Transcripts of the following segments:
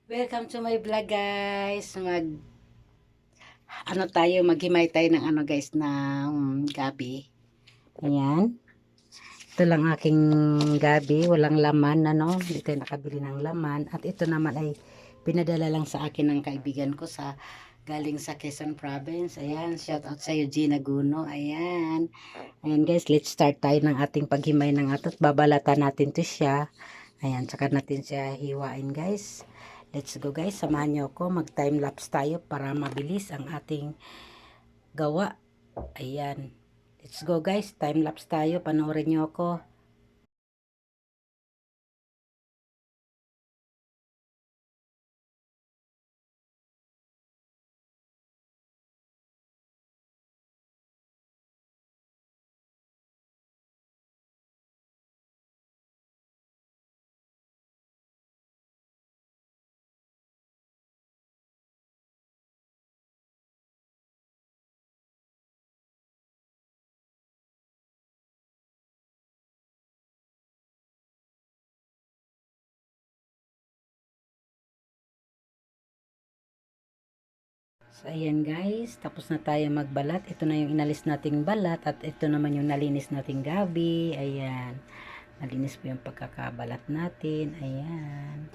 Welcome to my vlog guys. Maghimay tayo ng guys ng gabi. Ayan. Ito lang aking gabi, walang laman Hindi tayo nakabili ng laman at ito naman ay pinadala lang sa akin ng kaibigan ko galing sa Quezon Province. Ayan, shout out sa iyo Gina Guno. Ayan. Ayan guys, let's start tayo ng ating paghimay ng atot. Babalatan natin to siya. Ayan, saka natin siya hiwain guys. Let's go guys, samahan niyo ako, mag time lapse tayo para mabilis ang ating gawa. Ayan, let's go guys, time lapse tayo, panoorin niyo ako. So, ayan guys, tapos na tayo magbalat. Ito na yung inalis nating balat at ito naman yung nalinis nating gabi. Ayan, nalinis po yung pagkakabalat natin. Ayan.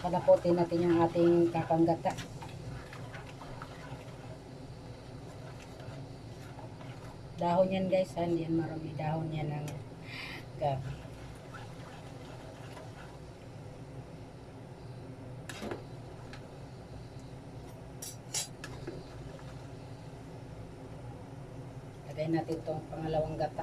Kalapotin natin yung ating kakanggata. Dahon yan guys, hindi yan marami. Dahon yan ng gabi. Lagay natin itong pangalawang gata.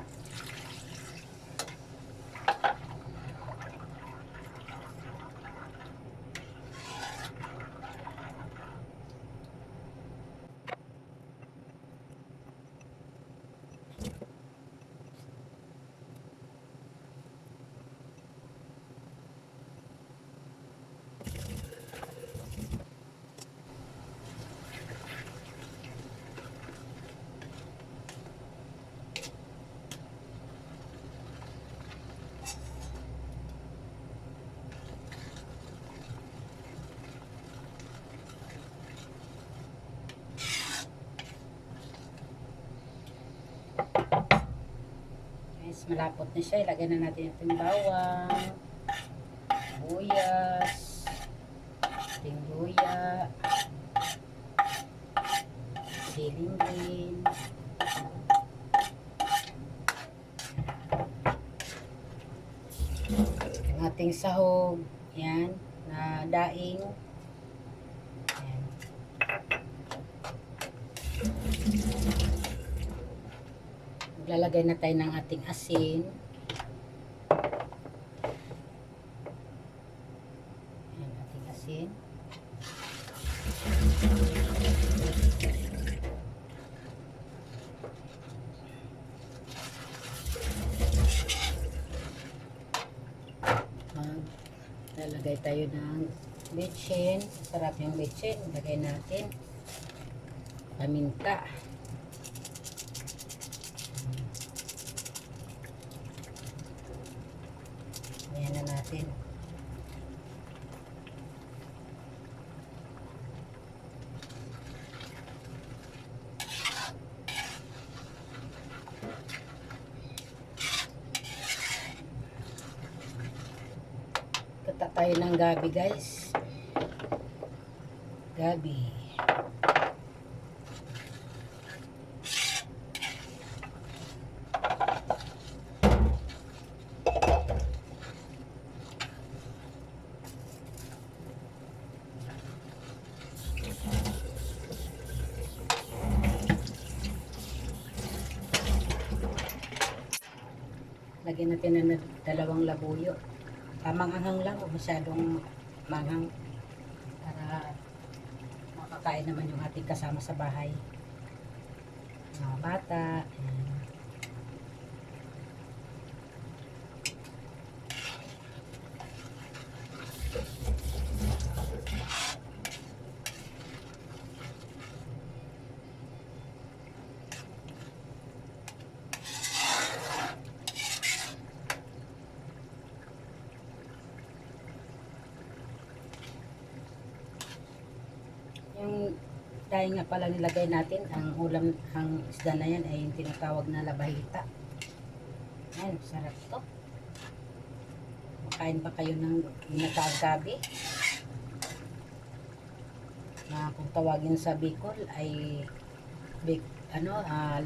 Guys, malapot na siya. Ilagay na natin yung bawang, buyas, ating luya, siling green, ang ating sahog, yan, na daing. Yan. Maglalagay na tayo ng ating asin. Yan, ating asin. Lalagay tayo ng bitchin. Sarap yung bitchin. Lagay natin paminta. Ayan na natin. Gata tayo ng gabi guys. Gabi. Lagyan natin ng dalawang labuyo. Tamang anghang lang o masyadong manghang para makakain naman yung ating kasama sa bahay. Mga bata. Ayan. Yung dahil nga pala nilagay natin ang ulam, ang isda na yan ay yung tinatawag na labahita. Ayan, sarap to. Makain ba kayo ng ginataang gabi? Na kung tawagin sa Bicol ay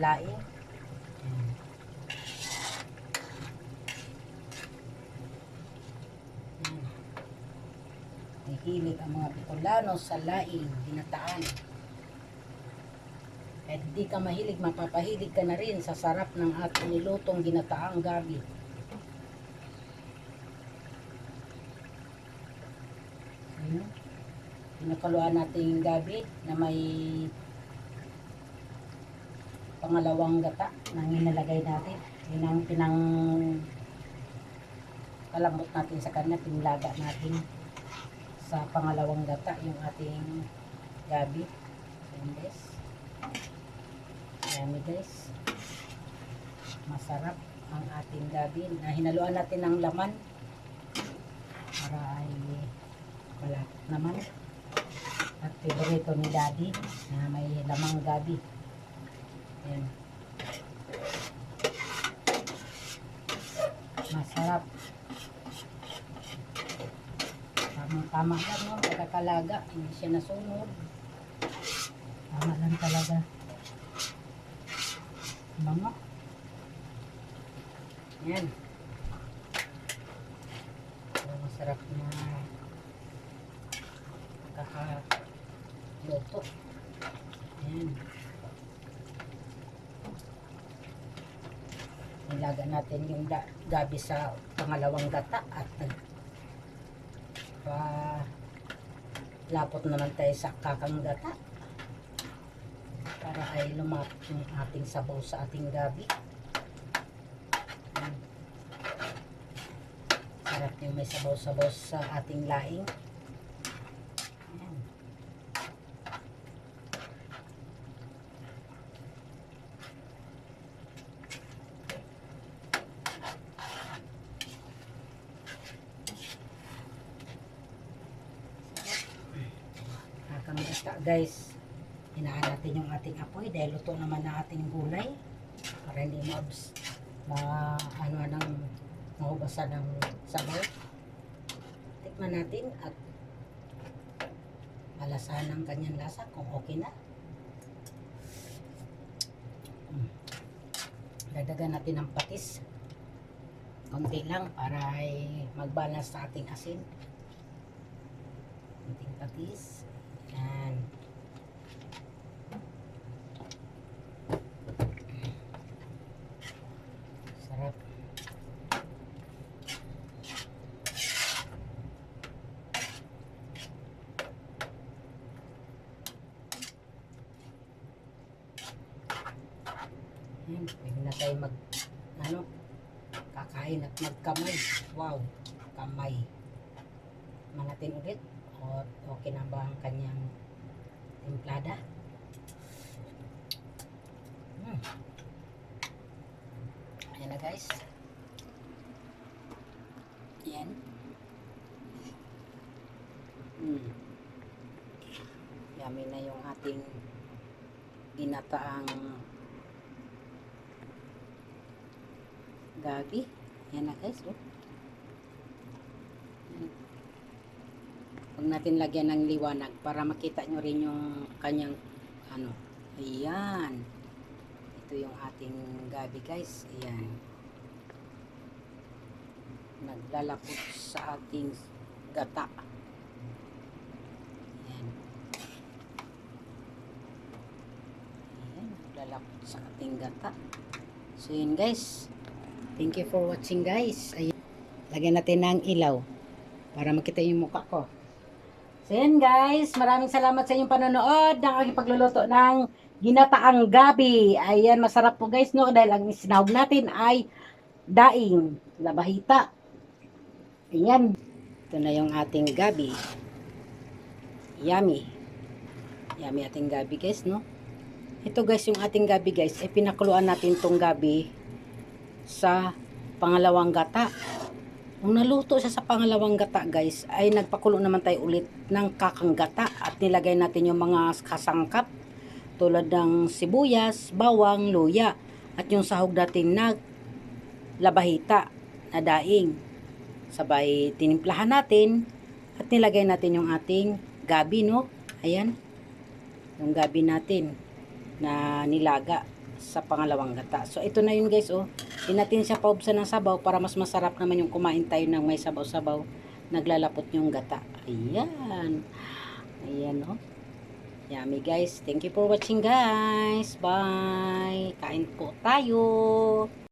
laing. Ayan. Hilig ang mga Bicolano sa laing, ginataan. Kahit di ka mahilig, mapapahilig ka na rin sa sarap ng ating nilutong ginataang gabi. Pinakaluan natin yung gabi na may pangalawang gata na inilagay natin. Yun ang kalambot natin sa kanya, pinlaga natin sa pangalawang gata yung ating gabi. Ayan guys. Yummy guys. Masarap ang ating gabi na hinaluan natin ng laman para ay malapit naman. At favorito ni Daddy na may lamang gabi. Ayan. Masarap. Tama lang no, pagkakalaga, hindi siya nasunod. Tama lang talaga. Bango. Yan. So, masarap na pagkakaluto. Yan. Nilaga natin yung gabi sa pangalawang gata at lapot naman tayo sa kakang gata para ay lumapot yung ating sabaw sa ating gabi. Sarap yung may sabaw-sabaw sa ating laing. Ayan. Kakang guys, hinaan natin yung ating apoy dahil luto naman na ating gulay para hindi mahubasan ng sabaw. Tikman natin at malasahan ang kanyang lasa kung okay na. Dagdagan natin ng patis konti lang para ay magbalance sa ating asin. Konting patis. Yan. Sarap. Yan. Pwede na tayo kakain at magkamay. Wow. Kamay. Manatin ulit. Okay na ba ang kanyang timplada? Ayan na guys. Ayan. Yummy na yung ating ginataang gabi. Ayan na guys. Huwag natin lagyan ng liwanag para makita nyo rin yung kanyang ano. Ayan. Ito yung ating gabi guys. Ayan. Naglalapot sa ating gata. Ayan. Ayan. Naglalapot sa ating gata. So yun guys. Thank you for watching guys. Ayan. Lagyan natin ng ilaw para makita yung mukha ko. So yan guys, maraming salamat sa inyong panonood ng aking pagluluto ng ginataang gabi. Ayan, masarap po guys no dahil ang sinahog natin ay daing, labahita. Ayan, ito na yung ating gabi. Yummy. Yummy ating gabi guys no. Ito guys yung ating gabi guys, ay pinakuluan natin tong gabi sa pangalawang gata. Nung naluto siya sa pangalawang gata guys, ay nagpakulo naman tayo ulit ng kakang gata at nilagay natin yung mga kasangkap tulad ng sibuyas, bawang, luya at yung sahog natin na labahita na daing. Sabay tinimplahan natin at nilagay natin yung ating gabi no. Ayan, yung gabi natin na nilaga sa pangalawang gata. So ito na yun guys oh. Hindi natin siya paubsan ng sabaw para mas masarap naman yung kumain tayo ng may sabaw-sabaw. Naglalapot yung gata. Ayan. Ayan oh. Yummy guys. Thank you for watching guys. Bye. Kain po tayo.